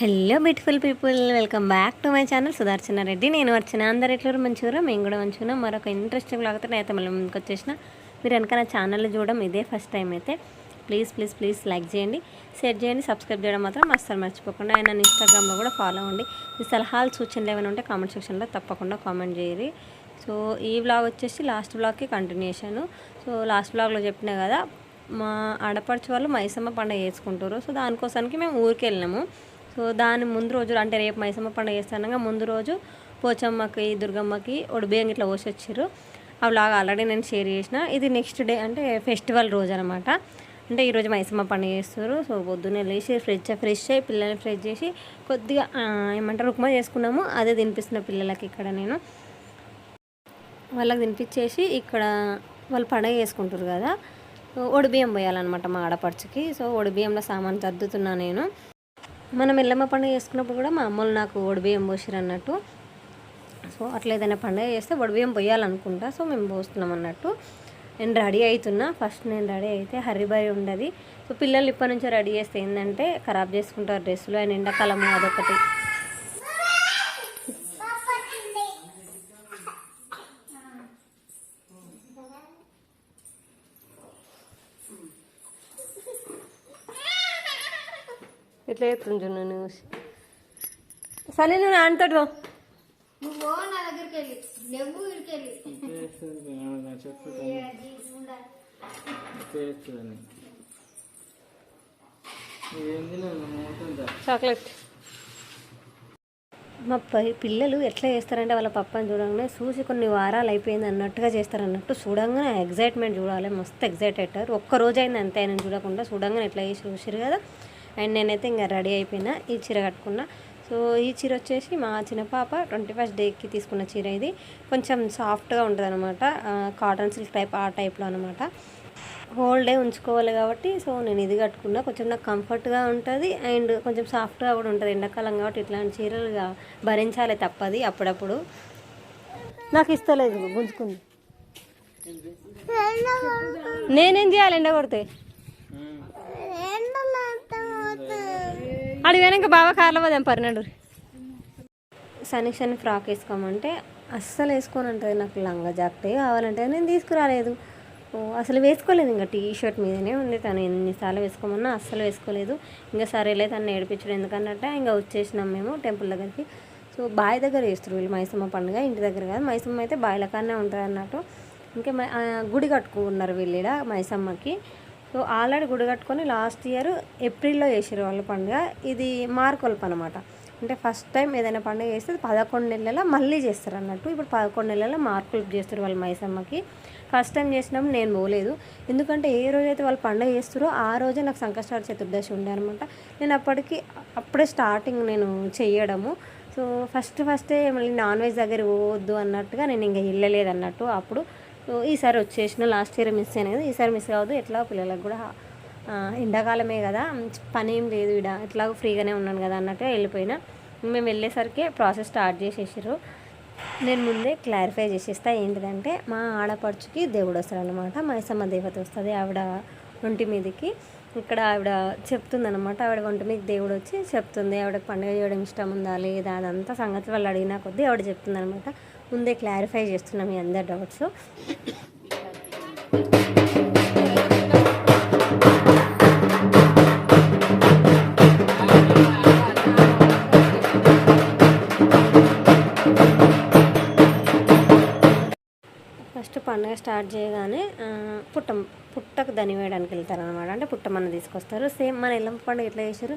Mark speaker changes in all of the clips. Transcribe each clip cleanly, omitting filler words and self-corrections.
Speaker 1: Hello beautiful people, welcome back to my channel Sudarshana Reddy. నేను వచ్చిన అందరు ఎట్లూరు మంచిగా, మేము కూడా మంచిగా. మరొక ఇంట్రెస్టింగ్ లాగా అయితే మళ్ళీ ముందుకు వచ్చేసిన. మీరు కనుక నా ఛానల్ చూడడం ఇదే ఫస్ట్ టైం అయితే ప్లీజ్ లైక్ చేయండి, షేర్ చేయండి, సబ్స్క్రైబ్ చేయడం మాత్రం అస్సలు మర్చిపోకుండా. ఆయన ఇన్స్టాగ్రామ్లో కూడా ఫాలో అవ్వండి. మీ సలహాలు సూచనలు ఏమైనా ఉంటే కామెంట్ సెక్షన్లో తప్పకుండా కామెంట్ చేయరు. సో ఈ వ్లాగ్ వచ్చేసి లాస్ట్ వ్లాగ్కి కంటిన్యూషన్. సో లాస్ట్ వ్లాగ్లో చెప్పినా కదా, మా ఆడపడుచు వాళ్ళు మైసమ్మ పండుగ చేసుకుంటారు. సో దానికోసానికి మేము ఊరికి వెళ్ళినాము. సో దాని ముందు రోజు అంటే రేపు మైసమ్మ పండుగ చేస్తానగా ముందు రోజు పోచమ్మకి, దుర్గమ్మకి బియ్యం ఇట్లా పోసి వచ్చారు. అవిలాగా ఆల్రెడీ నేను షేర్ చేసిన. ఇది నెక్స్ట్ డే అంటే ఫెస్టివల్ రోజు అనమాట. అంటే ఈరోజు మైసమ్మ పండుగ చేస్తారు. సో పొద్దున్నే లేచి ఫ్రెష్ అయ్యి పిల్లల్ని ఫ్రెష్ చేసి కొద్దిగా ఏమంటారు ఉప్మా చేసుకున్నాము. అదే తినిపిస్తున్న పిల్లలకి ఇక్కడ నేను వాళ్ళకి తినిపించేసి ఇక్కడ వాళ్ళు పండుగ చేసుకుంటారు కదా, బియ్యం పోయాలన్నమాట మా ఆడపడుచుకి. సో బియ్యంలో సామాన్ సర్దుతున్నా నేను. మనం ఎల్లమ్మ పండుగ చేసుకున్నప్పుడు కూడా మా అమ్మలు నాకు బియ్యం పోసిరు అన్నట్టు. సో అట్లా ఏదైనా పండుగ చేస్తే బియ్యం పోయాలనుకుంటా. సో మేము పోస్తున్నాం అన్నట్టు. నేను రెడీ అవుతున్నా. ఫస్ట్ నేను రెడీ అయితే హరిబరి ఉండదు. సో పిల్లలు ఇప్పటి నుంచే రెడీ చేస్తే ఏంటంటే ఖరాబ్ చేసుకుంటారు డ్రెస్సులు. అండ్ ఎండాకాలము అదొకటి. ఎట్లా చెప్తుంది చూడు నువ్వు. సరే నువ్వు నాన్నతో చాక్లెట్. మా పిల్లలు ఎట్లా చేస్తారంటే వాళ్ళ పప్పని చూడంగానే చూసి కొన్ని వారాలు అయిపోయింది అన్నట్టుగా చేస్తారన్నట్టు. చూడంగానే ఎగ్జైట్మెంట్ చూడాలి, మస్తు ఎగ్జైట్ అవుతారు. ఒక్కరోజు అయింది అంతే ఆయన చూడకుండా. చూడంగానే ఎట్లా చేసి చూసారు కదా. అండ్ నేనైతే ఇంకా రెడీ అయిపోయినా. ఈ చీర కట్టుకున్నా. సో ఈ చీర వచ్చేసి మా చిన్న పాప 21st డేకి తీసుకున్న చీర. ఇది కొంచెం సాఫ్ట్గా ఉంటుంది అనమాట, కాటన్ సిల్క్ టైప్ ఆ టైప్లో అనమాట. హోల్ డే ఉంచుకోవాలి కాబట్టి సో నేను ఇది కట్టుకున్నా. కొంచెం నాకు కంఫర్ట్గా ఉంటుంది అండ్ కొంచెం సాఫ్ట్గా కూడా ఉంటుంది. ఎండాకాలం కాబట్టి ఇట్లాంటి చీరలుగా భరించాలి తప్పది. అప్పుడప్పుడు నాకు ఇస్తలేదు, గుంజుకుంది. నేనేం చేయాలి ఎండ కొడితే? అడి వెనక బాగా కార్లో పోదాం పర్నాడు. శని ఫ్రాక్ వేసుకోమంటే అస్సలు వేసుకొని ఉంటుంది. నాకు లంగా జాకెట్ కావాలంటే నేను తీసుకురాలేదు. అసలు వేసుకోలేదు. ఇంకా టీ షర్ట్ మీదనే ఉంది. తను ఎన్నిసార్లు వేసుకోమన్నా అస్సలు వేసుకోలేదు. ఇంకా సరేలే తను ఏడిపించడం ఎందుకన్నట్టే ఇంకా వచ్చేసినాం మేము టెంపుల్ దగ్గరికి. సో బావి దగ్గర చేస్తారు వీళ్ళు మైసమ్మ పండుగ. ఇంటి దగ్గర కాదు, మైసమ్మ అయితే బావిల కాడనే ఉంటుంది అన్నట్టు. ఇంకా గుడి కట్టుకున్నారు వీళ్ళ మైసమ్మకి. సో ఆల్రెడీ గుడి కట్టుకొని లాస్ట్ ఇయర్ ఏప్రిల్లో చేసారు వాళ్ళ పండుగ. ఇది మార్కొల్పు అనమాట. అంటే ఫస్ట్ టైం ఏదైనా పండుగ చేస్తే 11 నెలల మళ్ళీ చేస్తారు అన్నట్టు. ఇప్పుడు 11 నెలల మార్కొల్పు చేస్తారు వాళ్ళు మైసమ్మకి. ఫస్ట్ టైం చేసినప్పుడు నేను పోలేదు. ఎందుకంటే ఏ రోజైతే వాళ్ళు పండుగ చేస్తారో ఆ రోజే నాకు సంకష్టార చతుర్దశి ఉండే అనమాట. నేను అప్పుడే స్టార్టింగ్ నేను చెయ్యడము. సో ఫస్టే మళ్ళీ నాన్ వెజ్ దగ్గర పోవద్దు అన్నట్టుగా నేను ఇంకా వెళ్ళలేదు అన్నట్టు. అప్పుడు ఈసారి వచ్చేసిన. లాస్ట్ ఇయర్ మిస్ అయినా కదా, ఈసారి మిస్ కావద్దు. ఎట్లా పిల్లలకు కూడా ఎండాకాలమే కదా, పని ఏం లేదు ఇక్కడ, ఎట్లాగో ఫ్రీగానే ఉన్నాను కదా అన్నట్టుగా వెళ్ళిపోయినా. మేము వెళ్ళేసరికి ప్రాసెస్ స్టార్ట్ చేసేసారు. నేను ముందే క్లారిఫై చేసేస్తా. ఏంటిదంటే మా ఆడపడుచుకి దేవుడు వస్తాడు అనమాట. మైసమ్మ దేవత వస్తుంది ఆవిడ ఒంటి మీదకి. ఇక్కడ ఆవిడ చెప్తుందనమాట. ఆవిడ ఒంటి మీద దేవుడు వచ్చి చెప్తుంది ఆవిడకి పండుగ చేయడం ఇష్టం ఉందా లేదా అదంతా సంగతి వాళ్ళు అడిగినా కొద్దీ ఆవిడ చెప్తుందనమాట. ముందే క్లారిఫై చేస్తున్నాం మీ అందరి డౌట్స్. ఫస్ట్ పండుగ స్టార్ట్ చేయగానే పుట్టకు దని వేయడానికి వెళ్తారనమాట. అంటే పుట్టమన్న తీసుకొస్తారు. సేమ్ మన ఎల్లమ్మ పండుగ ఎట్లా చేశారు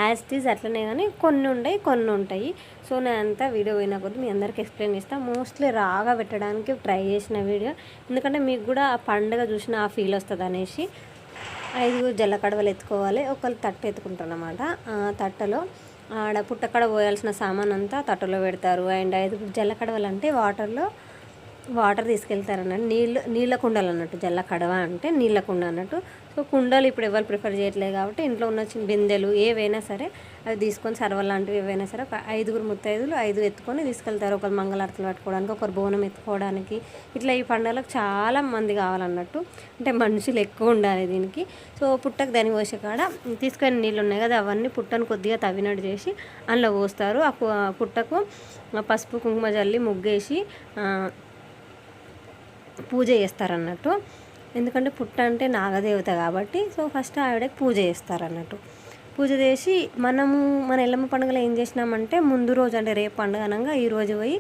Speaker 1: యాజ్ ఇట్ ఈజ్ అట్లనే, కానీ కొన్ని ఉంటాయి. సో నేను అంతా వీడియో పోయినా కొద్ది మీ అందరికి ఎక్స్ప్లెయిన్ చేస్తాను. మోస్ట్లీ రాగా పెట్టడానికి ట్రై చేసిన వీడియో, ఎందుకంటే మీకు కూడా ఆ పండుగ చూసిన ఆ ఫీల్ వస్తుంది అనేసి. 5 జల్లకడవలు ఎత్తుకోవాలి. ఒకళ్ళు తట్టు ఎత్తుకుంటారనమాట. తట్టలో పుట్టకడ పోయాల్సిన సామాన్ అంతా తట్టలో పెడతారు. అండ్ 5 జల్లకడవలు అంటే వాటర్లో వాటర్ తీసుకెళ్తారన్నట్టు, నీళ్ళ కుండలు అన్నట్టు. జల్ల కడవ అంటే నీళ్ళ కుండ అన్నట్టు. సో కుండలు ఇప్పుడు ఎవరు ప్రిఫర్ చేయట్లేదు కాబట్టి ఇంట్లో ఉన్న చిన్న బిందెలు ఏవైనా సరే అవి తీసుకొని, సర్వలు లాంటివి ఏవైనా సరే ఒక 5 ముత్తైదులు 5 ఎత్తుకొని తీసుకెళ్తారు. ఒకరు మంగళారతులు పట్టుకోవడానికి, ఒకరు బోనం ఎత్తుకోవడానికి. ఇట్లా ఈ పండుగలకు చాలా మంది కావాలన్నట్టు, అంటే మనుషులు ఎక్కువ ఉండాలి దీనికి. సో పుట్టకు దాని పోసే కాడ తీసుకొని నీళ్ళు ఉన్నాయి కదా, అవన్నీ పుట్టను కొద్దిగా తవ్వినట్టు చేసి అందులో పోస్తారు. ఆ పుట్టకు పసుపు కుంకుమ జల్లి ముగ్గేసి పూజ చేస్తారన్నట్టు. ఎందుకంటే పుట్ట అంటే నాగదేవత కాబట్టి సో ఫస్ట్ ఆవిడకి పూజ చేస్తారన్నట్టు. పూజ చేసి మన ఎల్లమ్మ పండుగలో ఏం చేసినామంటే, ముందు రోజు అంటే రేపు పండుగ అనగా ఈ రోజు పోయి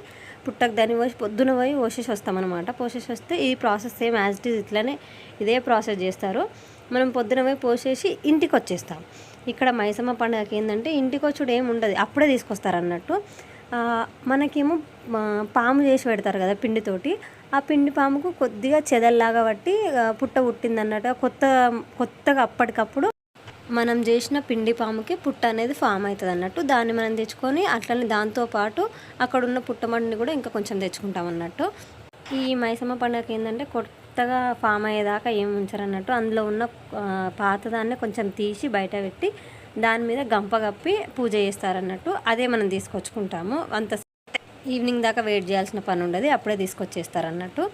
Speaker 1: పుట్టకు దాన్ని పోసి పొద్దున పోయి పోసేసి వస్తామన్నమాట. పోసేసి వస్తే ఈ process same as it is ఇట్లనే ఇదే ప్రాసెస్ చేస్తారు. మనం పొద్దున పోయి పోసేసి ఇంటికి వచ్చేస్తాం. ఇక్కడ మైసమ్మ పండుగకి ఏంటంటే ఇంటికి వచ్చుడు ఏమి ఉండదు, అప్పుడే తీసుకొస్తారు అన్నట్టు. మనకేమో పాము చేసి పెడతారు కదా పిండితోటి, ఆ పిండి పాముకు కొద్దిగా చెదల్లాగా బట్టి పుట్ట పుట్టింది అన్నట్టు. కొత్తగా అప్పటికప్పుడు మనం చేసిన పిండి పాముకి పుట్ట అనేది ఫామ్ అవుతుంది అన్నట్టు. దాన్ని మనం తెచ్చుకొని అట్లనే దాంతోపాటు అక్కడ ఉన్న పుట్టమడిని కూడా ఇంకా కొంచెం తెచ్చుకుంటాం అన్నట్టు. ఈ మైసమ్మ పండుగకి ఏంటంటే కొత్తగా ఫామ్ అయ్యేదాకా ఏం ఉంచారు అన్నట్టు. అందులో ఉన్న పాతదాన్ని కొంచెం తీసి బయట పెట్టి దాని మీద గంప కప్పి పూజ చేస్తారన్నట్టు. అదే మనం తీసుకొచ్చుకుంటాము. అంత ఈవినింగ్ దాకా వెయిట్ చేయాల్సిన పని ఉండదు, అప్పుడే తీసుకొచ్చేస్తారన్నట్టు.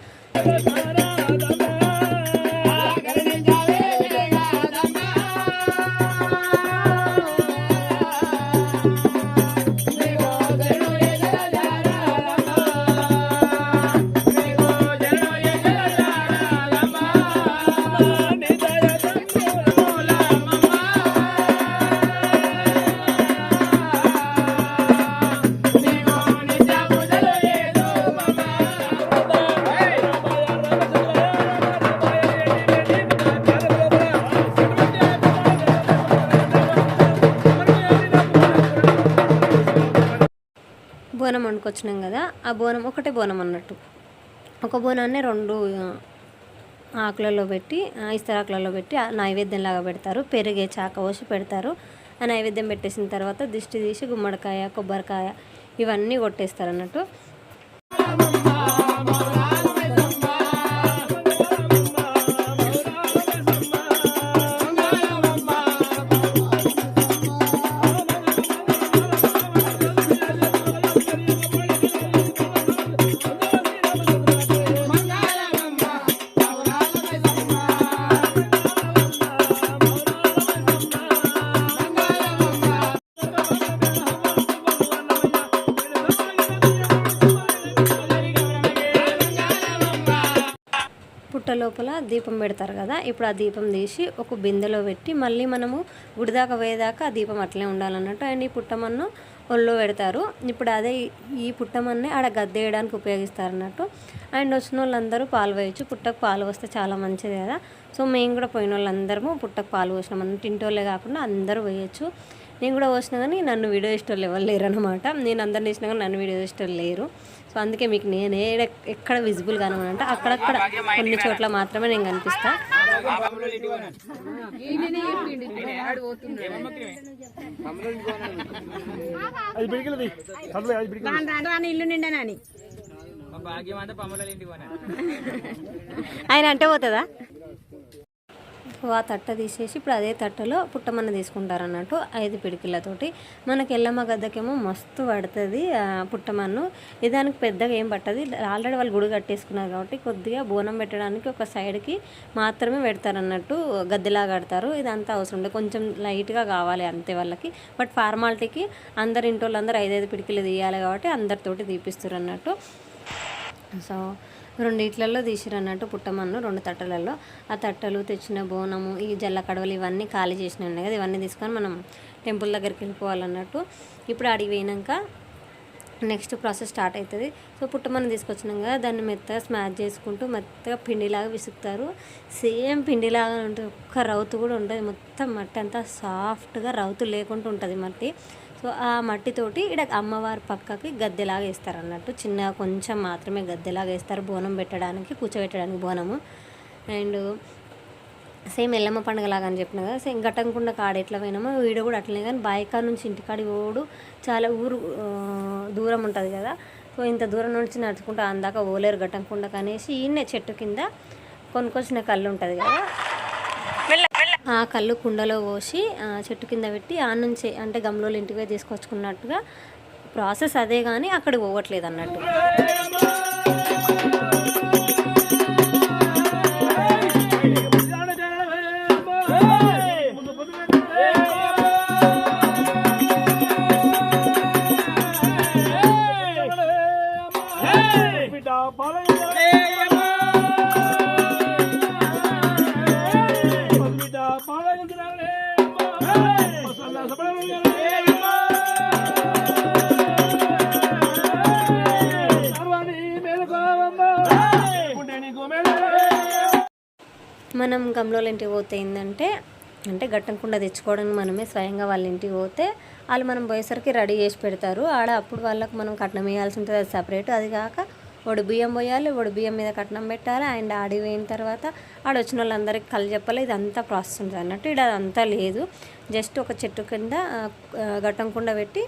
Speaker 1: బోనం వండుకొచ్చినాం కదా, ఆ బోనం ఒకటే బోనం అన్నట్టు. ఒక బోనాన్ని 2 ఆకులలో పెట్టి ఇస్తరాకులలో పెట్టి నైవేద్యంలాగా పెడతారు. పెరిగే చాక పోసి పెడతారు. ఆ నైవేద్యం పెట్టేసిన తర్వాత దిష్టి తీసి గుమ్మడికాయ కొబ్బరికాయ ఇవన్నీ కొట్టేస్తారు అన్నట్టు. పుట్ట లోపల దీపం పెడతారు కదా, ఇప్పుడు ఆ దీపం తీసి ఒక బిందెలో పెట్టి మళ్ళీ మనము గుడిదాకా పోయేదాకా ఆ దీపం అట్లే ఉండాలన్నట్టు. అండ్ ఈ పుట్టమన్ను ఒళ్ళో పెడతారు. ఇప్పుడు అదే ఈ పుట్టమన్నే ఆడ గద్దేయడానికి ఉపయోగిస్తారన్నట్టు. అండ్ వచ్చిన వాళ్ళందరూ పాలు పోయచ్చు. పుట్టకు పాలు వస్తే చాలా మంచిది కదా. సో మేము కూడా పోయిన వాళ్ళందరము పుట్టకు పాలు పోసినాం అన్నట్టు. ఇంటోళ్ళే కాకుండా అందరూ పోయచ్చు. నేను కూడా పోసినా కానీ నన్ను వీడియో ఇష్టం ఎవరు లేరు అనమాట. నేను అందరిని ఇచ్చినా కానీ నన్ను వీడియో ఇష్టం లేరు. సో అందుకే మీకు నేను ఎక్కడ విజిబుల్ కానమంటే అక్కడక్కడ కొన్ని చోట్ల మాత్రమే నేను కనిపిస్తా. ఆయన అంటే పోతుందా? ఆ తట్ట తీసేసి ఇప్పుడు అదే తట్టలో పుట్టమన్న తీసుకుంటారు అన్నట్టు 5 పిడికిళ్ళతోటి. మనకి ఎల్లమ్మ గద్దకేమో మస్తు పడుతుంది పుట్టమన్ను. ఇదానికి పెద్దగా ఏం పట్టదు. ఆల్రెడీ వాళ్ళు గుడి కట్టేసుకున్నారు కాబట్టి కొద్దిగా బోనం పెట్టడానికి ఒక సైడ్కి మాత్రమే పెడతారు అన్నట్టు, గద్దెలాగా కడతారు. ఇదంతా అవసరం ఉండదు, కొంచెం లైట్గా కావాలి అంతే వాళ్ళకి. బట్ ఫార్మాలిటీకి అందరు ఇంటోళ్ళందరూ 5 పిడికిలు తీయాలి కాబట్టి అందరితోటి తీపిస్తారు అన్నట్టు. సో 2 ఇట్లలో తీసిరు అన్నట్టు పుట్టమన్ను 2 తట్టలలో. ఆ తట్టలు తెచ్చిన బోనము ఈ జల్ల కడవలు ఇవన్నీ ఖాళీ చేసినాయి ఉన్నాయి కదా, ఇవన్నీ తీసుకొని మనం టెంపుల్ దగ్గరికి వెళ్ళిపోవాలన్నట్టు. ఇప్పుడు అడిగి పోయినాక నెక్స్ట్ ప్రాసెస్ స్టార్ట్ అవుతుంది. సో పుట్టమన్ను తీసుకొచ్చినాం కదా, దాన్ని మెత్తగా స్మాష్ చేసుకుంటూ మెత్తగా పిండిలాగా విసుకుతారు. సేమ్ పిండిలాగా ఉంటుంది, ఒక్క రౌతు కూడా ఉంటుంది. మొత్తం మట్టి అంతా సాఫ్ట్గా రౌతు లేకుండా ఉంటుంది మట్టి. సో ఆ మట్టితోటి ఇక్కడ అమ్మవారి పక్కకి గద్దెలాగా వేస్తారు అన్నట్టు. చిన్నగా కొంచెం మాత్రమే గద్దెలాగా వేస్తారు బోనం పెట్టడానికి, కూర్చోబెట్టడానికి బోనము. అండ్ సేమ్ ఎల్లమ్మ పండుగ లాగా అని చెప్పిన కదా, సేమ్ ఘటంకుండా కాడ ఎట్లా పోయినామో వీడియో కూడా అట్లనే. కానీ బాయికా నుంచి ఇంటికాడి ఓడు చాలా ఊరు దూరం ఉంటుంది కదా, సో ఇంత దూరం నుంచి నడుచుకుంటూ అందాక ఓలేరు గట్టంకుండా కనేసి ఈయనే చెట్టు కింద కొనుక్కొచ్చిన కళ్ళు ఉంటుంది కదా, ఆ కళ్ళు కుండలో పోసి చెట్టు కింద పెట్టి ఆ నుంచి అంటే గమ్లోలు ఇంటికి తీసుకొచ్చుకున్నట్టుగా ప్రాసెస్ అదే, కానీ అక్కడికి పోవట్లేదు అన్నట్టు. మనం గమ్లోల ఇంటికి పోతే ఏంటంటే అంటే గట్టంకుండా తెచ్చుకోవడానికి మనమే స్వయంగా వాళ్ళ ఇంటికి పోతే వాళ్ళు మనం పోయేసరికి రెడీ చేసి పెడతారు ఆడ. అప్పుడు వాళ్ళకి మనం కట్నం వేయాల్సి ఉంటుంది, అది సపరేట్. అది కాక ఒడి బియ్యం పోయాలి, ఒడి బియ్యం మీద కట్నం పెట్టాలి. అండ్ ఆడి పోయిన తర్వాత ఆడ వచ్చిన వాళ్ళందరికీ కళ్ళు చెప్పాలి. ఇదంతా ప్రాసెస్ ఉంటుంది అన్నట్టు. ఇక్కడ అదంతా లేదు, జస్ట్ ఒక చెట్టు కింద గట్టంకుండా పెట్టి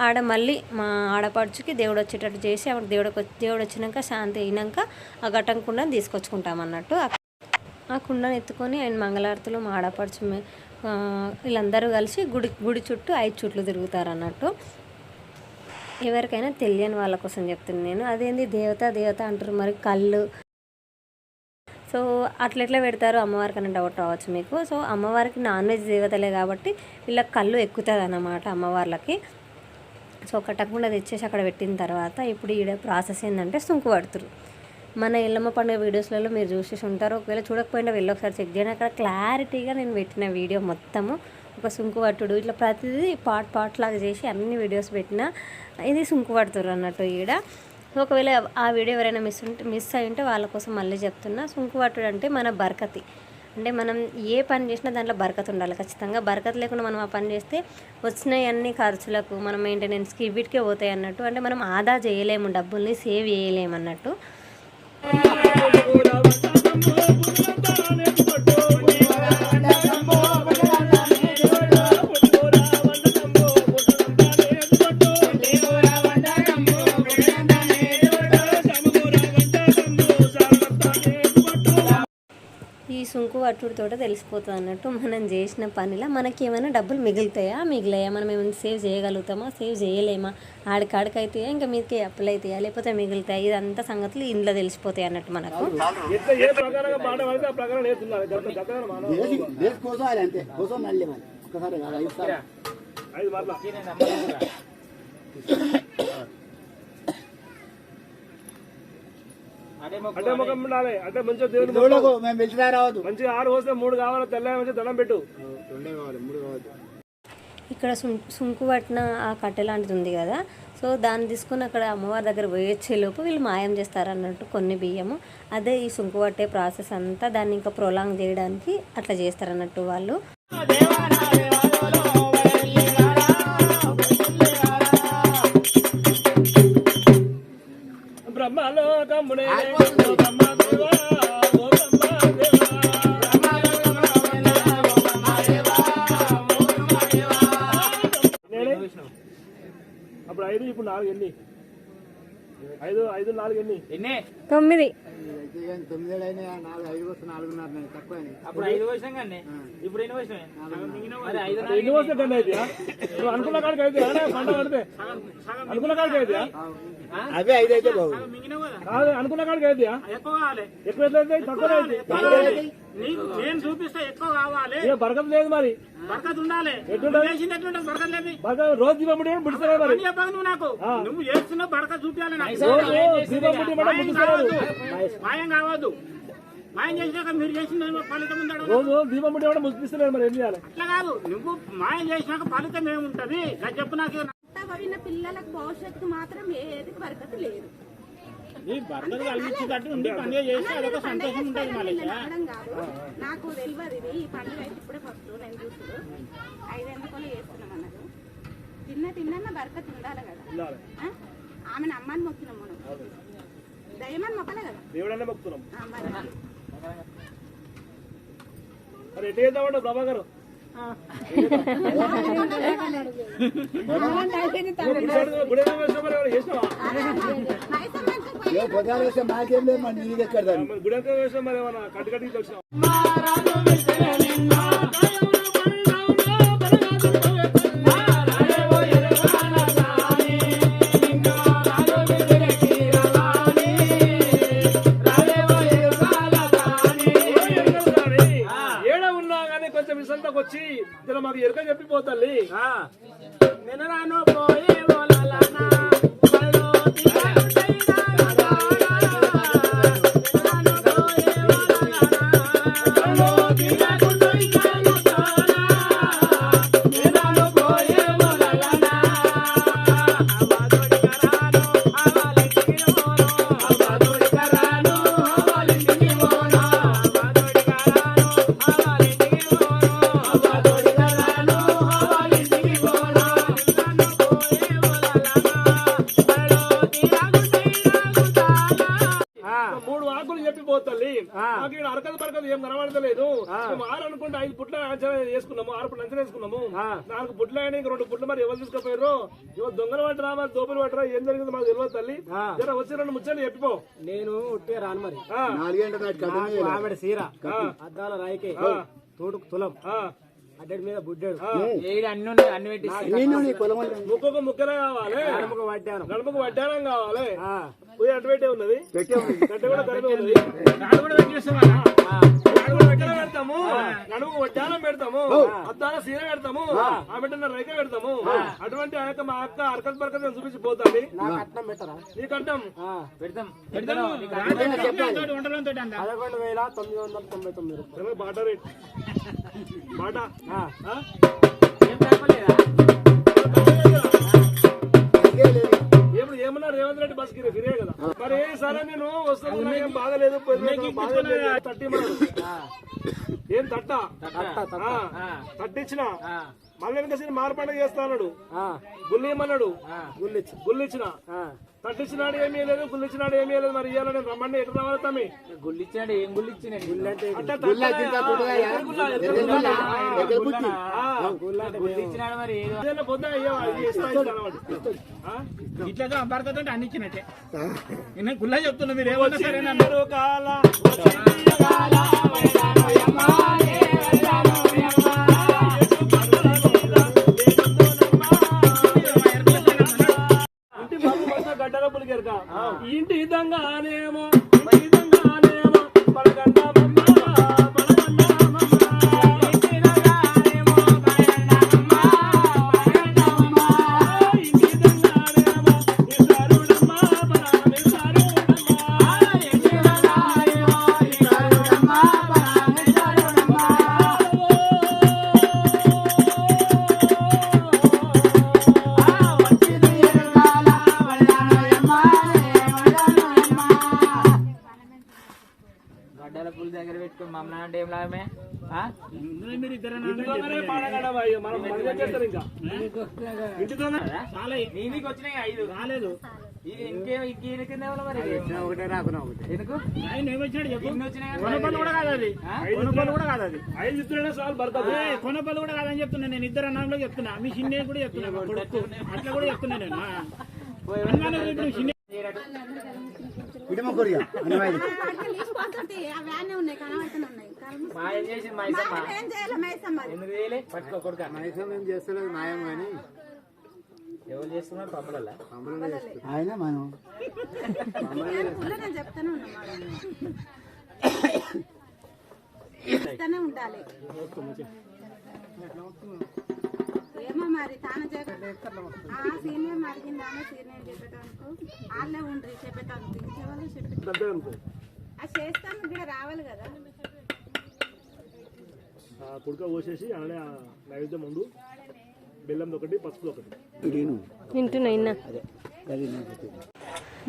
Speaker 1: ఆడ మళ్ళీ మా ఆడపడుచుకి దేవుడు వచ్చేటట్టు చేసి అప్పుడు దేవుడు వచ్చినాక శాంతి అయినాక ఆ గట్టంకుండా తీసుకొచ్చుకుంటాం అన్నట్టు. ఆ కుండను ఎత్తుకొని ఆయన మంగళారతులు మా ఆడపడుచు వీళ్ళందరూ కలిసి గుడి చుట్టూ 5 చుట్లు తిరుగుతారు అన్నట్టు. ఎవరికైనా తెలియని వాళ్ళ కోసం చెప్తున్నాను నేను. అదేంది దేవత అంటారు మరి కళ్ళు. సో అట్లెట్లా పెడతారు అమ్మవారికి అని డౌట్ రావచ్చు మీకు. సో అమ్మవారికి నాన్ వెజ్ దేవతలే కాబట్టి వీళ్ళకి కళ్ళు ఎక్కుతుంది అన్నమాట అమ్మవార్లకి. సో కట్టకుండా తెచ్చేసి అక్కడ పెట్టిన తర్వాత ఇప్పుడు ఈడ ప్రాసెస్ ఏంటంటే సుంకు పడుతురు. మన ఎల్లమ్మ పండుగ వీడియోస్లలో మీరు చూసేసి ఉంటారు. ఒకవేళ చూడకపోయినా వెళ్ళి ఒకసారి చెక్ చేయండి. అక్కడ క్లారిటీగా నేను పెట్టిన వీడియో మొత్తము ఒక సుంకు పట్టుడు ఇట్లా ప్రతిదీ పార్ట్ లాగా చేసి అన్ని వీడియోస్ పెట్టిన. ఇది సుంకు పడుతురు అన్నట్టు ఈడ. ఒకవేళ ఆ వీడియో ఎవరైనా మిస్ అయి ఉంటే వాళ్ళ కోసం మళ్ళీ చెప్తున్నా. సుంకు పట్టుడు అంటే మన బరకతి, అంటే మనం ఏ పని చేసినా దాంట్లో బరకత్ ఉండాలి ఖచ్చితంగా. బరకత్ లేకుండా మనం ఆ పని చేస్తే వచ్చినాయి అన్ని ఖర్చులకు మన మెయింటెనెన్స్కి వీటికే పోతాయి అన్నట్టు. అంటే మనం ఆదా చేయలేము, డబ్బుల్ని సేవ్ చేయలేము అన్నట్టు. ఈ సుంకు పట్టుడితో తెలిసిపోతుంది అన్నట్టు మనం చేసిన పనిలో మనకి ఏమైనా డబ్బులు మిగులుతాయా మనం ఏమైనా సేవ్ చేయగలుగుతామా, సేవ్ చేయలేమా, ఆడికాడికి అవుతాయా, ఇంకా మీదకి అప్పులు అవుతాయా, లేకపోతే మిగులుతాయి, ఇదంతా సంగతులు ఇంట్లో తెలిసిపోతాయి అన్నట్టు మనకు.
Speaker 2: అంటే ముఖం ఉండాలి, అంటే మంచిగా దేవుడు మంచిగా 6 వస్తే 3 కావాలి, తెల్ల మంచిగా దండం పెట్టు.
Speaker 1: ఇక్కడ సుంకు పట్టిన ఆ కట్టె లాంటిది ఉంది కదా, సో దాన్ని తీసుకుని అక్కడ అమ్మవారి దగ్గర పోయొచ్చేలోపు వీళ్ళు మాయం చేస్తారు అన్నట్టు కొన్ని బియ్యము. అదే ఈ సుంకు పట్టే ప్రాసెస్ అంతా, దాన్ని ఇంకా ప్రొలాంగ్ చేయడానికి అట్లా చేస్తారు అన్నట్టు వాళ్ళు.
Speaker 2: అప్పుడు 5 ఇప్పుడు 4 ఎన్ని? 5 4 ఎన్ని?
Speaker 1: 9.
Speaker 3: అప్పుడు 5 వర్షం కండి, ఇప్పుడు ఎన్ని వర్షం?
Speaker 2: ఎన్ని వర్షం కండి అయితే అనుకున్న కాడికి అయితే పంట పడితే అనుకున్న కాడికి అయితే
Speaker 3: అవే 5 అయితే బాబు
Speaker 2: కాదు, అనుకున్న కాడికి అయితే
Speaker 3: ఎక్కువ కావాలి,
Speaker 2: ఎక్కువ అయితే తక్కువ అయితే
Speaker 3: నేను చూపిస్తే ఎక్కువ కావాలి.
Speaker 2: బరకత లేదు మరి,
Speaker 3: బరకత్ ఉండాలి.
Speaker 2: రోజు దీపం ముట్టి ముడిస్తారు మరి.
Speaker 3: నువ్వు నాకు నువ్వు చేస్తున్న బరకత్ చూపించాలి. మాయం కావద్దు, మాయం చేసినాక మీరు చేసిన ఫలితం ఉండాలి.
Speaker 2: రోజు దీపం ముట్టి కూడా ముగిస్తున్నారు మరి, ఏం చేయాలి?
Speaker 3: అట్లా కాదు, నువ్వు మాయం చేసినాక ఫలితం ఏముంటది చెప్పు నాకు.
Speaker 4: పిల్లలకు భవిష్యత్తు మాత్రం ఏది బరకత్ లేదు.
Speaker 3: బరకత్ కలిగించేటట్టు ఉండి పండుగ చేస్తే అదొక సంతోషం ఉంటుంది. మళ్ళీ
Speaker 4: నాకు తెలియదు ఇది ఈ పండుగ అయితే ఇప్పుడే ఫస్ట్ నేను చూసుడు 5 ఎందుకొని చేస్తున్నాం అన్నారు. తిన్న బరకత్ ఉండాలి కదా. ఆమెను అమ్మని మొక్కినాం మనం, దయ్యమని మొక్కలే కదా,
Speaker 2: దేవుడనే మొక్కుతున్నాం. మరి ఎట్లా చేద్దామంటే ప్రభాకర్ గుడేగా వేసిన మరి ఎవరు చేసినావా?
Speaker 5: పొద్దున వస్తే మాకేం లేదు మన నీకు ఎక్కడ
Speaker 2: గుడేగా వేసిన మరి ఏమన్నా కట్టుకట్టుకి వచ్చినావా? ఏడ ఉన్నా కానీ కొంచెం విసంతకు వచ్చి జర మాకు ఎరుక చెప్పిపోతాలి.
Speaker 3: నిన్నరాను పోయే వాళ్ళనా పరలో
Speaker 2: మూడు ఆకులు చెప్పిపోతాలి. మాకు ఇక్కడ అరకదు పరకదు ఏం కనబడతలేదు. మేము 6 అనుకుంటే 5 పుట్ల అంచనా వేసుకున్నాము, 6 పుట్లు అంచనా వేసుకున్నాము. 4 పుట్లు అయినా ఇంక 2 పుట్లు మరి ఎవరు తీసుకుపోయారు? ఎవరు దొంగలు పట్టరా మరి దోపులు పట్టరా ఏం జరిగింది మాకు తెలియదు తల్లి. జర వచ్చి 2 ముచ్చట్లు చెప్పిపో.
Speaker 3: నేను ఉట్టే రాను మరి
Speaker 5: 4 గంటల నాటి
Speaker 3: ఆవిడ సీర అద్దాల రాయికే తోడుకు తులం అడ్డడి మీద బుడ్డాడు అన్ని పెట్టి
Speaker 2: ముక్కకు ముక్కలే కావాలి,
Speaker 3: పట్టాను
Speaker 2: నడుముకు వడ్డానం కావాలి. పోయి అటు పెట్టే ఉన్నది, కట్టె కూడా కలిపి ఉన్నది. పెడతాము, నడుముకు వడ్డానం పెడతాము, అద్దాల సీర పెడతాము, ఆమె రైక పెడతాము. అటువంటి ఆ యొక్క మా అక్క అరకత పరకత చూపించి పోతాండి.
Speaker 3: కట్నం పెట్టరా
Speaker 2: నీ కట్టం
Speaker 3: పెడతాం
Speaker 2: 11,999 బాటా రేట్ బాటా. ఏమన్నా రేవంత్ రెడ్డి బస్ కి ఫిరే కదా మరి. సరే నేను వస్తాను, ఏం బాగలేదు, ఏం తట్టించిన మళ్ళీ వెనక మార్పండ చేస్తాడు. గుల్లిమన్నాడు, గుల్లిచ్చిన తట్టించినాడు ఏమీ లేదు, గుల్లిచ్చినాడు ఏమీ లేదు. మరి ఇవ్వాలి నేను రమ్మండి ఎటు రావాలి తమ్మి?
Speaker 3: గుల్లిచ్చాడు ఏం గుల్లిచ్చిన గుల్లిచ్చినాడు మరి
Speaker 2: పొద్దున
Speaker 3: ఇట్లా బరకతుంటే అన్ని ఇచ్చినట్టే. నేను గుల్లా చెప్తున్నా మీరు ఏమన్నా సరేనన్నారు.
Speaker 2: గడ్డల పులికెరక ఇంటి విధంగానేమో విధంగానేమో పడగండమమ్మ పడగండమమ్మ
Speaker 3: గడ్డల పులి దగ్గర పెట్టుకుని మమ్మల్ని అంటే ఏం లాభమే?
Speaker 2: నీకు
Speaker 3: వచ్చినాయి 5 రాలేదు. ఇది ఇంకేం ఇంకేం మరి ఒకటే రాకున్నా ఒకటి ఎందుకు కొనపల్లి కూడా కాదు అది, కొనపల్లి కూడా కాదు అది.
Speaker 2: 5 ఇస్తున్నానే చాలు పడుతుంది.
Speaker 3: కొనపల్లి కూడా కాదని చెప్తున్నా నేను. 2 అన్నంలో చెప్తున్నా, మీ చిన్న కూడా చెప్తున్నా, అట్లా కూడా చెప్తున్నా నేను. మాయం చేసింది మైసమ్మ. ఎందుకు చేయలే? పట్టుకో కొడుక.
Speaker 5: మైసం ఏం చేస్తలేదు మాయం కానీ
Speaker 3: ఎవరు చేస్తున్నారు? పమ్మలల్లా
Speaker 5: ఆయన మనం
Speaker 4: చెప్తానే ఉండాలి. ఏమో మరి తాను సీనియర్ అడిగిందానే సీనియర్ చెప్పేటానికి వాళ్ళే ఉండ్రి చెప్పేటానికి ఇంకేవాళ్ళు చెప్పే అది చేస్తాను కూడా రావాలి కదా.
Speaker 2: కుడుక పోసేసి అలానే నైవేద్యం ఉండు, బెల్లం ఒకటి, పసుపు ఒకటి.
Speaker 1: వింటున్నా.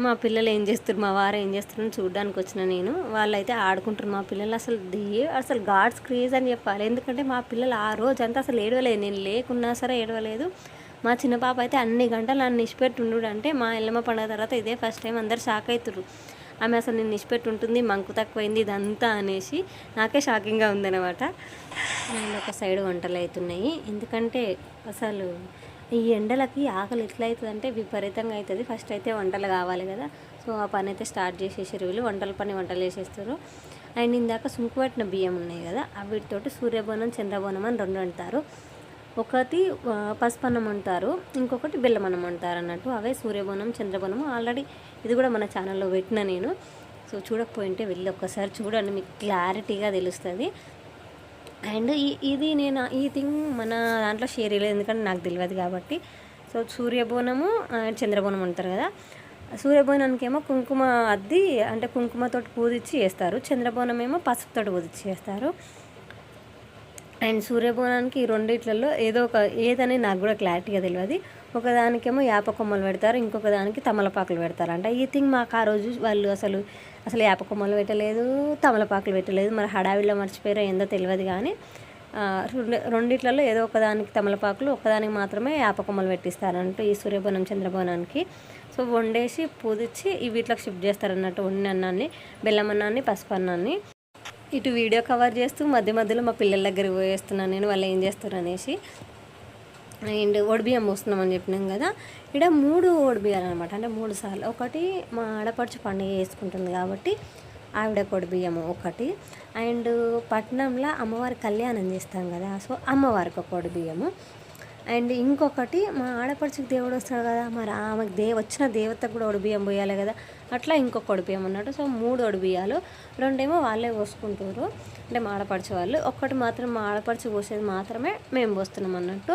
Speaker 1: మా పిల్లలు ఏం చేస్తారు, మా వారు ఏం చేస్తారు చూడడానికి వచ్చిన నేను. వాళ్ళైతే ఆడుకుంటారు. మా పిల్లలు అసలు గాడ్స్ క్రేజ్ అని చెప్పాలి. ఎందుకంటే మా పిల్లలు ఆ రోజంతా అసలు ఏడవలేదు, నేను లేకున్నా సరే ఏడవలేదు. మా చిన్న పాప అయితే అన్ని గంటలు నన్ను ఇష్టపెట్టి ఉండు అంటే మా ఎల్లమ్మ పండుగ తర్వాత ఇదే ఫస్ట్ టైం అందరు షాక్ అవుతుర్రు. ఆమె అసలు నేను ఇష్టపెట్టి ఉంటుంది, మంకు తక్కువైంది ఇదంతా అనేసి నాకే షాకింగ్గా ఉందన్నమాట. నేను ఒక సైడ్ వంటలు అవుతున్నాయి, ఎందుకంటే అసలు ఈ ఎండలకి ఆకలి ఎట్లా అవుతుందంటే విపరీతంగా అవుతుంది. ఫస్ట్ అయితే వంటలు కావాలి కదా, సో ఆ పని అయితే స్టార్ట్ చేసేసారు వీళ్ళు. వంటలు చేసేస్తారు. అండ్ ఇందాక సుంకు పట్టిన బియ్యం ఉన్నాయి కదా, వీటితోటి సూర్యబోనం చంద్రబోనం అని 2 అంటారు. ఒకటి పసుపన్నం అంటారు, ఇంకొకటి బెల్లమన్నం అంటారు అన్నట్టు. అవే సూర్యబోనం చంద్రబోనం. ఆల్రెడీ ఇది కూడా మన ఛానల్లో పెట్టిన నేను. సో చూడకపోయింటే వెళ్ళి ఒక్కసారి చూడండి, మీకు క్లారిటీగా తెలుస్తుంది. అండ్ ఇది నేను ఈ థింగ్ మన దాంట్లో షేర్ చేయలేదు, ఎందుకంటే నాకు తెలియదు కాబట్టి. సో సూర్యబోనము చంద్రబోనం అంటారు కదా, సూర్యబోనానికి ఏమో కుంకుమ అద్ది అంటే కుంకుమతోటి పూజించి చేస్తారు, చంద్రబోనం ఏమో పసుపుతోటి పూజించి చేస్తారు. అండ్ సూర్యబోనానికి ఈ రెండిట్లలో ఏదని నాకు కూడా క్లారిటీగా తెలియదు. ఒకదానికేమో యాప కొమ్మలు పెడతారు, ఇంకొక దానికి తమలపాకులు పెడతారు అంట. ఈ థింగ్ మాకు ఆ రోజు వాళ్ళు అసలు యాప కొమ్మలు పెట్టలేదు, తమలపాకులు పెట్టలేదు. మరి హడావిడిలో మర్చిపోయారో ఏందో తెలియదు కానీ రెండిట్లలో ఏదో ఒకదానికి తమలపాకులు, ఒకదానికి మాత్రమే యాప కొమ్మలు పెట్టిస్తారంటూ ఈ సూర్యబోనం చంద్రబోనానికి. సో వండేసి పూజించి వీటిలోకి షిఫ్ట్ చేస్తారన్నట్టు. వండిన అన్నాన్ని, బెల్లం అన్నాన్ని, పసుపు అన్నాన్ని. ఇటు వీడియో కవర్ చేస్తూ మధ్యలో మా పిల్లల దగ్గరికి పోయేస్తున్నాను నేను, వాళ్ళు ఏం చేస్తారు అనేసి. అండ్ ఒడిబియ్యం పోస్తున్నామని చెప్పినాం కదా, ఇక్కడ 3 ఒడిబియ్యాలు అనమాట, అంటే 3 సార్లు. ఒకటి మా ఆడపడుచు పండుగ చేసుకుంటుంది కాబట్టి ఆవిడ ఒడిబియ్యము ఒకటి. అండ్ పట్నంలో అమ్మవారి కళ్యాణం చేస్తాం కదా, సో అమ్మవారికి ఒక ఒడిబియ్యము. అండ్ ఇంకొకటి మా ఆడపడుచుకి దేవుడు వస్తాడు కదా, మరి ఆమెకు వచ్చిన దేవతకు కూడా ఒడిబియ్యం పోయాలి కదా, అట్లా ఇంకొక ఒడిబియ్యం అన్నట్టు. సో 3 ఒడిబియ్యాలు, 2 వాళ్ళే పోసుకుంటారు, అంటే మా ఆడపడుచు వాళ్ళు. ఒక్కటి మాత్రం మా ఆడపడుచు పోసేది మాత్రమే మేము పోస్తున్నాం అన్నట్టు.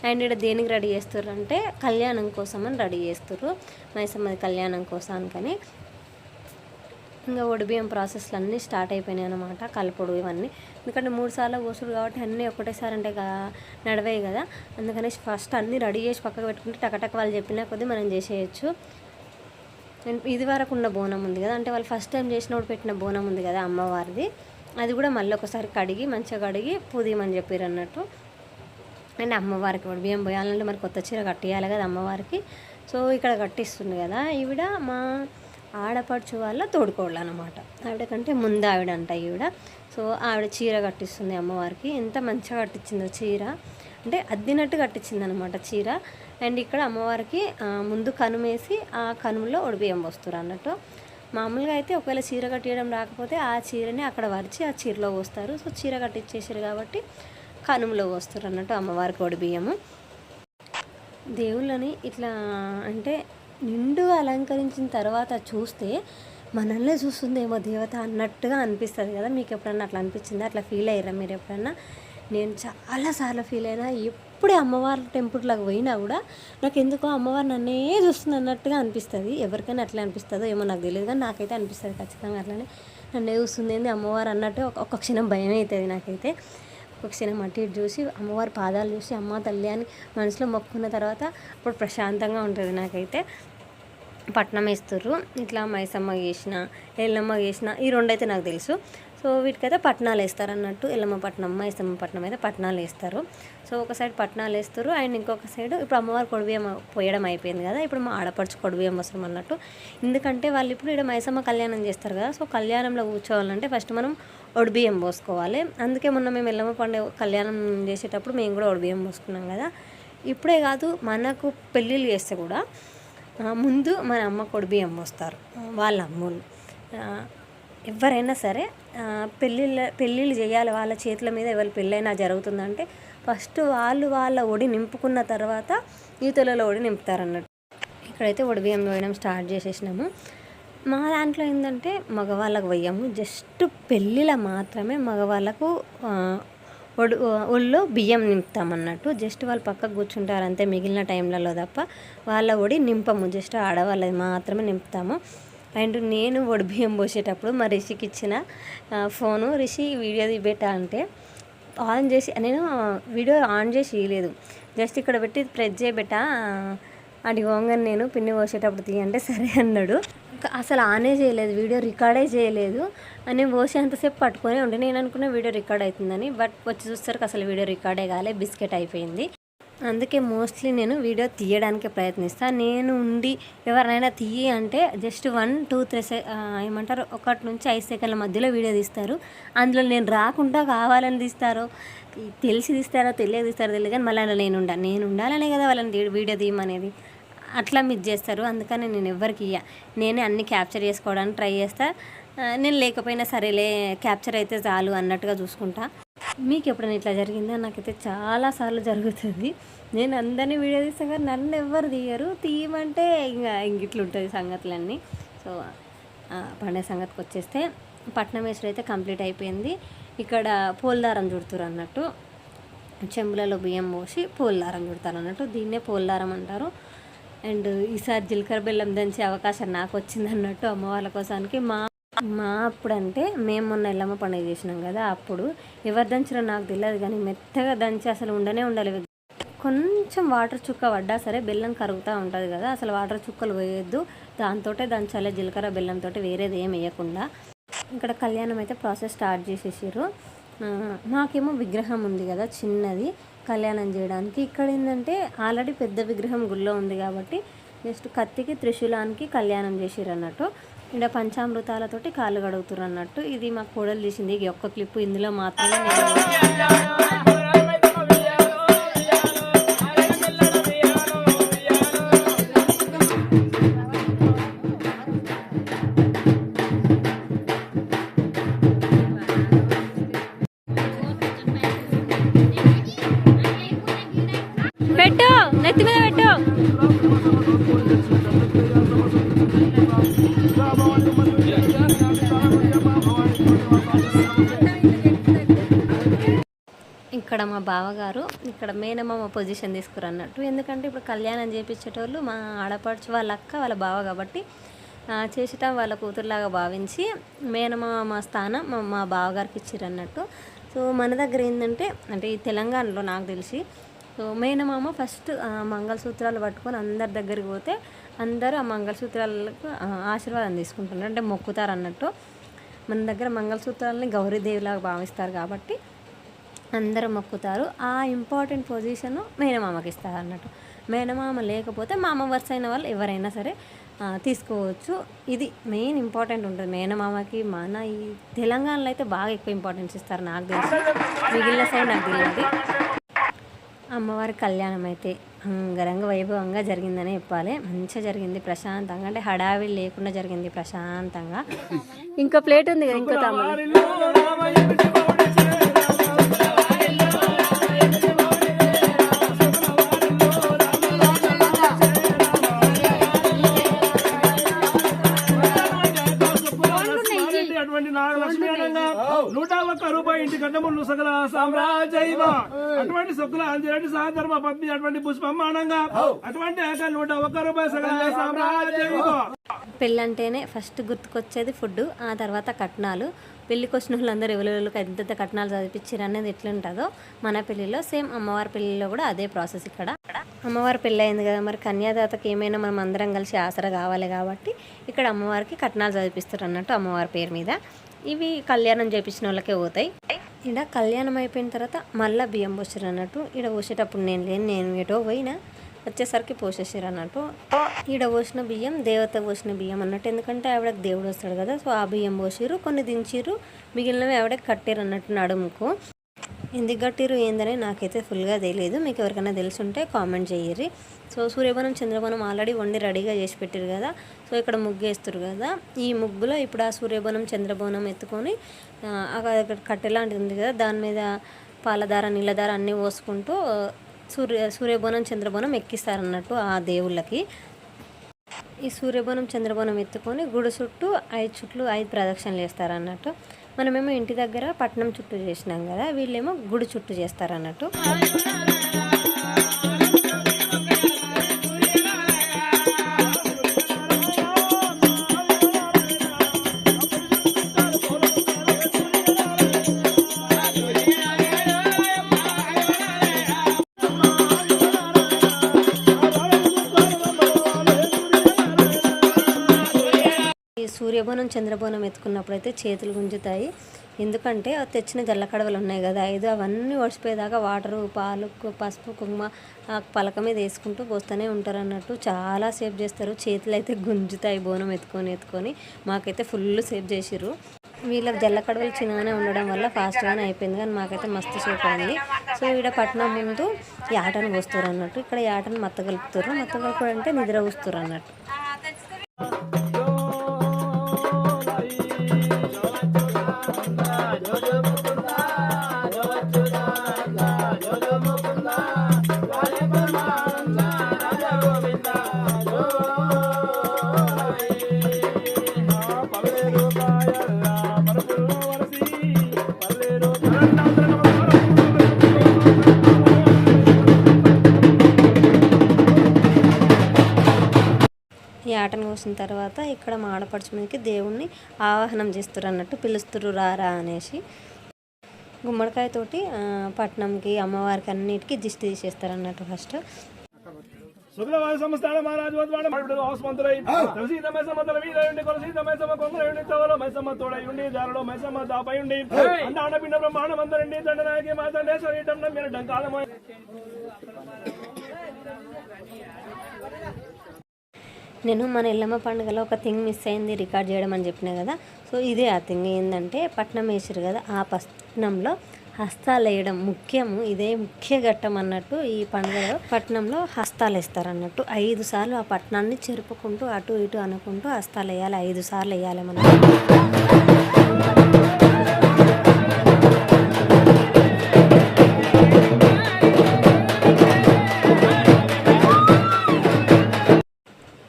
Speaker 1: అండ్ ఇక్కడ దేనికి రెడీ చేస్తారు అంటే కళ్యాణం కోసం అని రెడీ చేస్తారు, మైసమ్మది కళ్యాణం కోసానికని. ఇంకా ఒడిబియ్యం ప్రాసెస్లు అన్నీ స్టార్ట్ అయిపోయినాయి అనమాట, కలుపుడు ఇవన్నీ. ఎందుకంటే 3 సార్లు పోసుడు కాబట్టి అన్నీ ఒకటేసారి అంటే నడవేయి కదా, అందుకని ఫస్ట్ అన్నీ రెడీ చేసి పక్కకు పెట్టుకుంటే టకటక వాళ్ళు చెప్పిన కొద్దీ మనం చేసేయచ్చు. ఇది వరకు ఉన్న బోనం ఉంది కదా, అంటే వాళ్ళు ఫస్ట్ టైం చేసినప్పుడు పెట్టిన బోనం ఉంది కదా అమ్మవారిది, అది కూడా మళ్ళీ ఒకసారి మంచిగా కడిగి పూదీమని చెప్పారు అన్నట్టు. అండ్ అమ్మవారికి ఒడిబియ్యం పోయాలంటే మరి కొత్త చీర కట్టియాలి కదా అమ్మవారికి. సో ఇక్కడ కట్టిస్తుంది కదా ఈవిడ, మా ఆడపడుచు వాళ్ళ తోడుకోళ్ళు అనమాట. ఆవిడ కంటే ముందు ఆవిడ అంట ఈవిడ. సో ఆవిడ చీర కట్టిస్తుంది అమ్మవారికి. ఎంత మంచిగా కట్టించిందో చీర, అంటే అద్దినట్టు కట్టించింది అనమాట చీర. అండ్ ఇక్కడ అమ్మవారికి ముందు కనుమేసి ఆ కనుమలో ఒడిబియ్యం పోస్తారు అన్నట్టు. మామూలుగా అయితే ఒకవేళ చీర కట్టియడం రాకపోతే ఆ చీరని అక్కడ వరిచి ఆ చీరలో పోస్తారు. సో చీర కట్టించేసారు కాబట్టి కనుమలో పోస్తారు అన్నట్టు అమ్మవారికి ఒడిబియ్యము. దేవుళ్ళని ఇట్లా అంటే నిండుగా అలంకరించిన తర్వాత చూస్తే మనల్నే చూస్తుందేమో దేవత అన్నట్టుగా అనిపిస్తుంది కదా. మీకు ఎప్పుడన్నా అట్లా అనిపించిందా? అట్లా ఫీల్ అయ్యారా మీరు ఎప్పుడన్నా? నేను చాలాసార్లు ఫీల్ అయినా. ఎప్పుడే అమ్మవారి టెంపుల్లోకి పోయినా కూడా నాకు ఎందుకో అమ్మవారు నన్నే చూస్తుంది అన్నట్టుగా అనిపిస్తుంది. ఎవరికైనా అట్లా అనిపిస్తుందో ఏమో నాకు తెలియదు, కానీ నాకైతే అనిపిస్తుంది ఖచ్చితంగా అట్లనే. నన్నే చూస్తుంది ఏంది అమ్మవారు అన్నట్టు ఒక్క క్షణం భయం అవుతుంది నాకైతే. ఒక క్షణం అటు ఇటు చూసి అమ్మవారి పాదాలు చూసి అమ్మ తల్లి అని మనసులో మొక్కున్న తర్వాత అప్పుడు ప్రశాంతంగా ఉంటుంది నాకైతే. పట్నం వేస్తుర్రు ఇట్లా మైసమ్మ చేసిన ఎల్లమ్మ చేసిన ఈ 2 అయితే నాకు తెలుసు. సో వీటికైతే పట్నాలు వేస్తారు అన్నట్టు. ఎల్లమ్మ పట్నం మైసమ్మ పట్నం అయితే పట్నాలు వేస్తారు. సో ఒక సైడ్ పట్నాలు వేస్తారు అండ్ ఇంకొక సైడ్ ఇప్పుడు అమ్మవారి కొడిబియ్యం పోయడం అయిపోయింది కదా, ఇప్పుడు మా ఆడపడుచు కొడిబియ్యం వస్తాం అన్నట్టు. ఎందుకంటే వాళ్ళు ఇప్పుడు ఇక్కడ మైసమ్మ కళ్యాణం చేస్తారు కదా, సో కళ్యాణంలో కూర్చోవాలంటే ఫస్ట్ మనం ఒడిబియ్యం పోసుకోవాలి. అందుకే మొన్న మేము ఎల్లమ్మ పండుగ కళ్యాణం చేసేటప్పుడు మేము కూడా ఒడిబియ్యం పోసుకున్నాం కదా. ఇప్పుడే కాదు, మనకు పెళ్ళిళ్ళు చేస్తే కూడా ముందు మన అమ్మ కొడిబియ్యం పోస్తారు వాళ్ళ అమ్మోళ్ళు. ఎవరైనా సరే పెళ్ళిళ్ళు చేయాలి, వాళ్ళ చేతుల మీద ఎవరి పెళ్ళైనా జరుగుతుందంటే ఫస్ట్ వాళ్ళ ఒడి నింపుకున్న తర్వాత యూతలలో ఒడి నింపుతారన్నట్టు. ఇక్కడైతే ఒడిబియ్యం పోయడం స్టార్ట్ చేసేసినాము. మా దాంట్లో ఏంటంటే మగవాళ్ళకు పోయాము, జస్ట్ పెళ్ళిళ్ళ మాత్రమే మగవాళ్ళకు ఒళ్ళో బియ్యం నింపుతామన్నట్టు. జస్ట్ వాళ్ళు పక్కకు కూర్చుంటారు అంతే, మిగిలిన టైంలలో తప్ప వాళ్ళ ఒడి నింపము, జస్ట్ ఆడవాళ్ళది మాత్రమే నింపుతాము. అండ్ నేను ఒడి బియ్యం పోసేటప్పుడు మా రిషికి ఇచ్చిన ఫోను, రిషి వీడియో తీయబెట్టా అంటే ఆన్ చేసి, నేను వీడియో ఆన్ చేసి ఇవ్వలేదు, జస్ట్ ఇక్కడ పెట్టి ప్రెస్ చేయబెట్టా అది పోగానే నేను పిన్ని పోసేటప్పుడు తీయంటే సరే అన్నాడు. అసలు ఆనే చేయలేదు, వీడియో రికార్డే చేయలేదు. నేను పోసేంతసేపు పట్టుకొని ఉండే, నేను అనుకున్న వీడియో రికార్డ్ అవుతుందని. బట్ వచ్చి చూస్తారు అసలు వీడియో రికార్డే కాలే, బిస్కెట్ అయిపోయింది. అందుకే మోస్ట్లీ నేను వీడియో తీయడానికి ప్రయత్నిస్తాను. నేను ఉండి ఎవరినైనా తీయి అంటే జస్ట్ 1, 2, 3 ఏమంటారు 1 నుంచి 5 సెకండ్ల మధ్యలో వీడియో తీస్తారు. అందులో నేను రాకుండా కావాలని తీస్తారో, తెలిసి తీస్తారో తెలియక తీస్తారో తెలియదు, కానీ మళ్ళీ నేను ఉండాలనే కదా వాళ్ళని వీడియో తీయమనేది. అట్లా మిస్ చేస్తారు. అందుకని నేను ఎవరికి నేనే అన్ని క్యాప్చర్ చేసుకోవడానికి ట్రై చేస్తా. నేను లేకపోయినా సరేలే క్యాప్చర్ అయితే చాలు అన్నట్టుగా చూసుకుంటా. మీకు ఎప్పుడైనా ఇట్లా జరిగిందా? నాకైతే చాలాసార్లు జరుగుతుంది. నేను అందరినీ వీడియో తీస్తాను కానీ నన్ను ఎవ్వరు తీయరు. తీయమంటే ఇంగిట్లుంటుంది సంగతులన్నీ. సో పండుగ సంగతికి వచ్చేస్తే పట్నం వేసుడు అయితే కంప్లీట్ అయిపోయింది. ఇక్కడ పోల్దారం చుడుతారు అన్నట్టు, చెంబులలో బియ్యం పోసి పోల్దారం చుడతారు అన్నట్టు. దీన్నే పోల్దారం అంటారు. అండ్ ఈసారి జీలకర్ర బెల్లం దంచే అవకాశం నాకు వచ్చింది అన్నట్టు అమ్మవాళ్ళ కోసానికి. మా అప్పుడంటే మేము మొన్న ఎల్లమ్మ పండుగ చేసినాం కదా, అప్పుడు ఎవరు దంచారో నాకు తెలియదు కానీ మెత్తగా దంచి అసలు ఉండాలి. కొంచెం వాటర్ చుక్క పడ్డా సరే బెల్లం కరుగుతూ ఉంటుంది కదా, అసలు వాటర్ చుక్కలు వేయొద్దు, దాంతో దంచాలి జీలకర్ర బెల్లంతో, వేరేది ఏం వేయకుండా. ఇక్కడ కళ్యాణం అయితే ప్రాసెస్ స్టార్ట్ చేసేసారు. మాకేమో విగ్రహం ఉంది కదా చిన్నది కళ్యాణం చేయడానికి. ఇక్కడ ఏంటంటే ఆల్రెడీ పెద్ద విగ్రహం గుళ్ళో ఉంది కాబట్టి జస్ట్ కత్తికి త్రిశూలానికి కళ్యాణం చేసిర్రు అన్నట్టు. ఇక్కడ పంచామృతాలతోటి కాళ్ళు కడుగుతారు అన్నట్టు. ఇది మా కోడలు తీసింది. ఈ ఒక్క క్లిప్పు ఇందులో మాత్రమే పెట్టు, నెత్తి మీద పెట్టు. ఇక్కడ మా బావగారు ఇక్కడ మేనమామ పొజిషన్ తీసుకురన్నట్టు. ఎందుకంటే ఇప్పుడు కళ్యాణం చేపించేటోళ్ళు మా ఆడపడుచు వాళ్ళ అక్క వాళ్ళ బావ కాబట్టి చేసేటం వాళ్ళ కూతురులాగా భావించి మేనమామ స్థానం మా బావగారికి ఇచ్చిరన్నట్టు. సో మన దగ్గర ఏంటంటే అంటే ఈ తెలంగాణలో నాకు తెలిసి సో మేనమామ ఫస్ట్ మంగళసూత్రాలు పట్టుకొని అందరి దగ్గరికి పోతే అందరూ ఆ మంగళసూత్రాలకు ఆశీర్వాదం తీసుకుంటున్నారు, అంటే మొక్కుతారు అన్నట్టు. మన దగ్గర మంగళసూత్రాలని గౌరీదేవిలాగా భావిస్తారు కాబట్టి అందరూ మొక్కుతారు. ఆ ఇంపార్టెంట్ పొజిషన్ మేనమామకి ఇస్తారు అన్నట్టు. మేనమామ లేకపోతే మామ వరుస అయిన వాళ్ళు ఎవరైనా సరే తీసుకోవచ్చు. ఇది మెయిన్ ఇంపార్టెంట్ ఉంటుంది మేనమామకి. మన ఈ తెలంగాణలో అయితే బాగా ఎక్కువ ఇంపార్టెన్స్ ఇస్తారు నాకు తెలిసి, మిగిలిన సైడ్ నాకు తెలియదు. అమ్మవారి కళ్యాణం అయితే అంగరంగ వైభవంగా జరిగిందనే చెప్పాలి. మంచిగా జరిగింది, ప్రశాంతంగా, అంటే హడావిడి లేకుండా జరిగింది ప్రశాంతంగా. ఇంకో ప్లేట్ ఉంది కదా, ఇంకో తమ్ముడు.
Speaker 2: రూపాయి ఇంటి కంటే ముందు సకల సామ్రాజ్యమ అటువంటి సొక్కుల అంజరెడ్డి సాధర్మ పద్మి అటువంటి పుష్పమానంగా అటువంటి 101 రూపాయి సకల సామ్రాజ్యమ.
Speaker 1: పెళ్ళంటేనే ఫస్ట్ గుర్తుకొచ్చేది ఫుడ్, ఆ తర్వాత కట్నాలు. పెళ్ళికి వచ్చిన వాళ్ళందరూ ఎవరికి ఎంత కట్నాలు చదివించారు అనేది ఎట్లుంటుందో మన పెళ్ళిలో సేమ్ అమ్మవారి పెళ్ళిలో కూడా అదే ప్రాసెస్. ఇక్కడ అమ్మవారి పెళ్ళి అయింది కదా, మరి కన్యాదాతకి ఏమైనా మనం అందరం కలిసి ఆసరా కావాలి కాబట్టి ఇక్కడ అమ్మవారికి కట్నాలు చదివిస్తారు అన్నట్టు అమ్మవారి పేరు మీద. ఇవి కళ్యాణం చేపించిన వాళ్ళకే పోతాయి. ఇక్కడ కళ్యాణం అయిపోయిన తర్వాత మళ్ళీ బియ్యం పోసారు అన్నట్టు. ఇక్కడ పోసేటప్పుడు నేను ఎటో పోయినా వచ్చేసరికి పోసేసారు అన్నట్టు. ఈడ పోసిన బియ్యం దేవత పోసిన బియ్యం అన్నట్టు, ఎందుకంటే ఆవిడకి దేవుడు వస్తాడు కదా. సో ఆ బియ్యం పోసిరు, కొన్ని దించిరు, మిగిలినవి ఆవిడకి కట్టారు అన్నట్టు నడుముకు. ఎందుకు కట్టిరు ఏందని నాకైతే ఫుల్గా తెలియదు. మీకు ఎవరికైనా తెలుసుంటే కామెంట్ చేయర్రి. సో సూర్యబోనం చంద్రబోనం ఆల్రెడీ వండి రెడీగా చేసి పెట్టారు కదా. సో ఇక్కడ ముగ్గు వేస్తారు కదా, ఈ ముగ్గులో ఇప్పుడు ఆ సూర్యబోనం చంద్రబోనం ఎత్తుకొని అక్కడ కట్టెలాంటిది ఉంది కదా, దాని మీద పాలధార నీళ్ళధార అన్నీ పోసుకుంటూ సూర్యబోనం చంద్రబోనం ఎక్కిస్తారన్నట్టు ఆ దేవుళ్ళకి. ఈ సూర్యబోనం చంద్రబోనం ఎత్తుకొని గుడి చుట్టూ 5 చుట్లు 5 ప్రదక్షిణలు చేస్తారన్నట్టు. మనమేమో ఇంటి దగ్గర పట్నం చుట్టూ చేసినాం కదా, వీళ్ళేమో గుడి చుట్టూ చేస్తారన్నట్టు. సూర్యబోనం చంద్రబోనం ఎత్తుకున్నప్పుడు అయితే చేతులు గుంజుతాయి. ఎందుకంటే తెచ్చిన జల్లకడవలు ఉన్నాయి కదా 5 అవన్నీ ఒడిసిపోయేదాకా వాటరు పాలు పసుపు కుంకుమ ఆ పలక మీద వేసుకుంటూ పోస్తూనే ఉంటారు అన్నట్టు. చాలా సేవ్ చేస్తారు, చేతులు అయితే గుంజుతాయి బోనం ఎత్తుకొని. మాకైతే ఫుల్ సేవ్ చేసిర్రు. వీళ్ళకి జల్లకడవలు చిన్నగానే ఉండడం వల్ల ఫాస్ట్గానే అయిపోయింది, కానీ మాకైతే మస్తు సేపు అయింది. సో ఇక్కడ పట్నం ముందు ఈ ఆటను పోస్తారు అన్నట్టు. ఇక్కడ ఈ ఆటను మత్త కలుపుతారు అంటే నిద్ర కూస్తారు అన్నట్టు. ఈ ఆటను కోసిన తర్వాత ఇక్కడ మా ఆడపడుచు మీదకి దేవుణ్ణి ఆవాహనం చేస్తారు అన్నట్టు, పిలుస్తురు రారా అనేసి. గుమ్మడికాయతోటి పట్నంకి అమ్మవారికి అన్నిటికీ దిష్టి తీసేస్తారు అన్నట్టు ఫస్ట్.
Speaker 2: శుక్రవార సంస్థాన మహారాజు అవసరమంతులై సీతమై సమతల వీరయుండి కొలసీతమై సమ కొంగరయుండి చవలో మైసమ్మ తోడయుండి జారలో మైసమ్మ దాపయుండి అండాడపిండ బ్రహ్మాండమందరండి దండనాయకి మాతండేశ్వరి మీరు డంకాలమై
Speaker 1: నేను మన ఎల్లమ్మ పండుగలో ఒక థింగ్ మిస్ అయింది రికార్డ్ చేయడం అని చెప్పినా కదా. సో ఇదే ఆ థింగ్. ఏంటంటే పట్నం వేసారు కదా, ఆ పట్నంలో హస్తాలు వేయడం ముఖ్యము. ఇదే ముఖ్య ఘట్టం అన్నట్టు. ఈ పండుగలో పట్నంలో హస్తాలు వేస్తారు అన్నట్టు. 5 సార్లు ఆ పట్నాన్ని చెరుపుకుంటూ అటు ఇటు అనుకుంటూ హస్తాలు వేయాలి. 5 సార్లు వేయాలి మనం.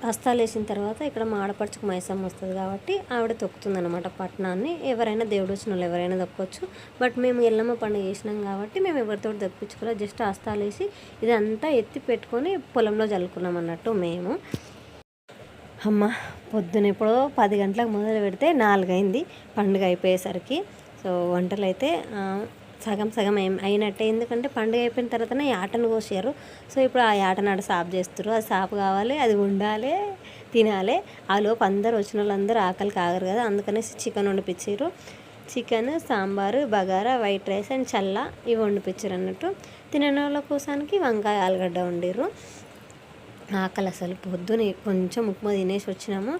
Speaker 1: హస్తాలు వేసిన తర్వాత ఇక్కడ మా ఆడపడుచుకు మైసమ్మ వస్తుంది కాబట్టి ఆవిడ తొక్కుతుంది అనమాట పట్నాన్ని. ఎవరైనా దేవుడు వచ్చిన వాళ్ళు ఎవరైనా తొక్కొచ్చు. బట్ మేము ఎల్లమ్మ పండుగ చేసినాం కాబట్టి మేము ఎవరితో తప్పించుకోలేదు. జస్ట్ హస్తాలు వేసి ఇదంతా ఎత్తి పెట్టుకొని పొలంలో చల్లుకున్నాం అన్నట్టు మేము. అమ్మ పొద్దున ఎప్పుడో 10 గంటలకు మొదలు పెడితే 4 అయింది పండుగ అయిపోయేసరికి. సో వంటలు అయితే సగం అయినట్టే. ఎందుకంటే పండుగ అయిపోయిన తర్వాతనే ఆటను కోసారు. సో ఇప్పుడు ఆ ఆటనాడు సాపు చేస్తారు. అది సాపు కావాలి, అది ఉండాలి, తినాలి. ఆ లోపు అందరు వచ్చిన వాళ్ళందరూ ఆకలికి ఆగరు కదా, అందుకనేసి చికెన్ వండిపించారు. Chicken, sambar, bagara, white rice and చల్ల ఇవి వండిపించారు అన్నట్టు. తినని వాళ్ళ కోసానికి వంకాయ ఆలుగడ్డ వండిర్రు. ఆకలి అసలు పొద్దున కొంచెం ఉప్మా తినేసి వచ్చినాము.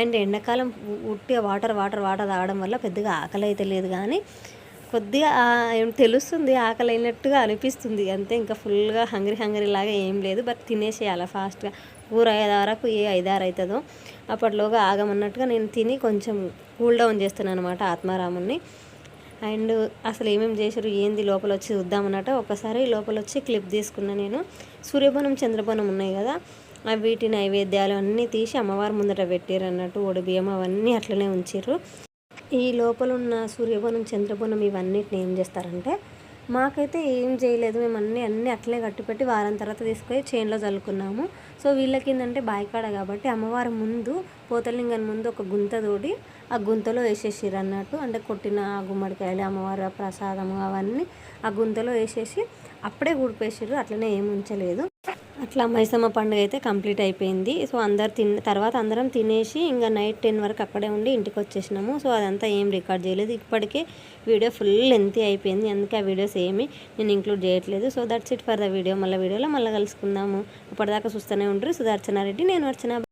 Speaker 1: అండ్ ఎండాకాలం ఉట్టిగా వాటర్ తాగడం వల్ల పెద్దగా ఆకలి అయితే లేదు, కానీ కొద్దిగా తెలుస్తుంది ఆకలి అయినట్టుగా అనిపిస్తుంది అంతే. ఇంకా ఫుల్గా హంగ్రీ లాగా ఏం లేదు. బట్ తినేసేయాలి ఫాస్ట్గా. ఊరు 5 వరకు 5, 6 అవుతుందో అప్పట్లోగా ఆగమన్నట్టుగా నేను తిని కొంచెం కూల్ డౌన్ చేస్తున్నాను అనమాట ఆత్మారాముని. అండ్ అసలు ఏమేమి చేశారు ఏంది లోపల వచ్చి చూద్దామన్నట్టు ఒకసారి లోపల వచ్చి క్లిప్ తీసుకున్నా నేను. సూర్యబోనం చంద్రబోనం ఉన్నాయి కదా, వీటి నైవేద్యాలు అన్నీ తీసి అమ్మవారి ముందట పెట్టారు అన్నట్టు. బియ్యం అవన్నీ అట్లనే ఉంచారు. ఈ లోపల ఉన్న సూర్యబోనం చంద్రబోనం ఇవన్నిటిని ఏం చేస్తారంటే, మాకైతే ఏం చేయలేదు. మేము అన్నీ అట్లనే కట్టిపెట్టి వారం తర్వాత తీసుకొని చేనులో చల్లుకున్నాము. సో వీళ్ళకి ఏంటంటే బాయికాడ కాబట్టి అమ్మవారి ముందు పోతలింగం ముందు ఒక గుంత తోడి ఆ గుంతలో వేసేసారు అన్నట్టు. అంటే కొట్టిన గుమ్మడికాయలు అమ్మవారి ప్రసాదము అవన్నీ ఆ గుంతలో వేసేసి అప్పుడే గుడిపేసారు. అట్లనే ఏమి ఉంచలేదు. అట్లా మైసమ్మ పండుగ అయితే కంప్లీట్ అయిపోయింది. సో తర్వాత అందరం తినేసి ఇంకా నైట్ 10 వరకు అక్కడే ఉండి ఇంటికి వచ్చేసినాము. సో అదంతా ఏం రికార్డ్ చేయలేదు. ఇప్పటికే వీడియో ఫుల్ లెంతీ అయిపోయింది, అందుకే ఆ వీడియోస్ ఏమి నేను ఇంక్లూడ్ చేయట్లేదు. So that's it for the video. మళ్ళీ వీడియోలో మళ్ళీ కలుసుకుందాము. అప్పటిదాకా చూస్తూనే ఉంటారు. సుదర్శనారెడ్డి, నేను అర్చన.